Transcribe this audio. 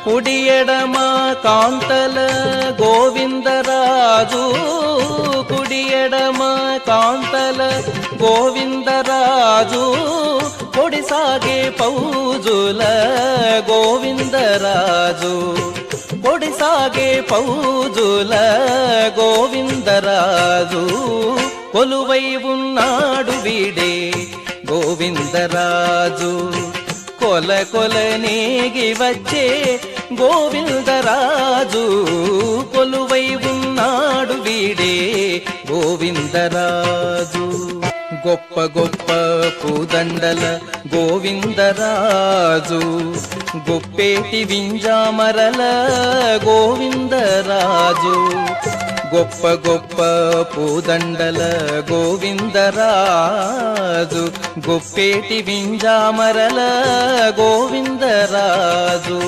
కుడియడమ కాంతల గోవిందరాజు కుడియడమ కాంతల గోవిందరాజు కొడిసాగే పౌజుల గోవిందరాజు కొడిసాగే పౌజుల గోవిందరాజు కొలువై ఉన్నాడు వీడే గోవిందరాజు కొల కొల నేగి వచ్చే గోవిందరాజు కొలువై ఉన్నాడు వీడే గోవిందరాజు గొప్ప గొప్ప పూదండల గోవిందరాజు గొప్పేటి వింజామరల గోవిందరాజు గొప్ప గొప్ప పూదండల గోవిందరాజు గొప్పేటి వింజామరల గోవిందరాజు